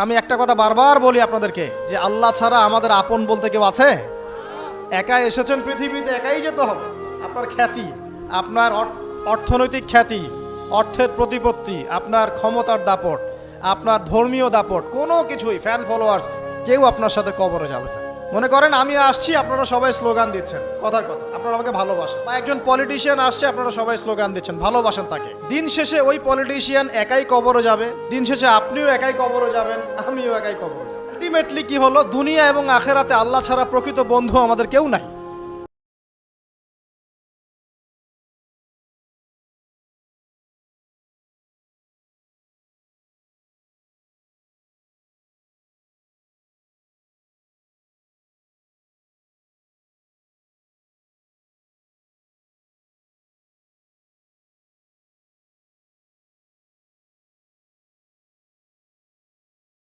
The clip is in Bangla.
আমি একটা কথা বারবার বলি আপনাদেরকে যে আল্লাহ ছাড়া আমাদের আপন বলতে কেউ আছে? একা এসেছেন পৃথিবীতে, একাই যেতে হবে। আপনার খ্যাতি, আপনার অর্থনৈতিক খ্যাতি, অর্থের প্রতিপত্তি, আপনার ক্ষমতার দাপট, আপনার ধর্মীয় দাপট, কোনো কিছুই ফ্যান ফলোয়ার্স কেউ আপনার সাথে কবরে যাবে না। মনে করেন আমি আসছি, আপনারা সবাই স্লোগান দিচ্ছেন, কথার কথা আপনারা আমাকে ভালোবাসেন, বা একজন পলিটিশিয়ান আসছে, আপনারা সবাই স্লোগান দিচ্ছেন, ভালোবাসেন তাকে। দিন শেষে ওই পলিটিশিয়ান একাই কবরে যাবে, দিন শেষে আপনিও একাই কবরে যাবেন, আমিও একাই কবরে যাব। আলটিমেটলি কি হলো, দুনিয়া এবং আখেরাতে আল্লাহ ছাড়া প্রকৃত বন্ধু আমাদের কেউ নাই।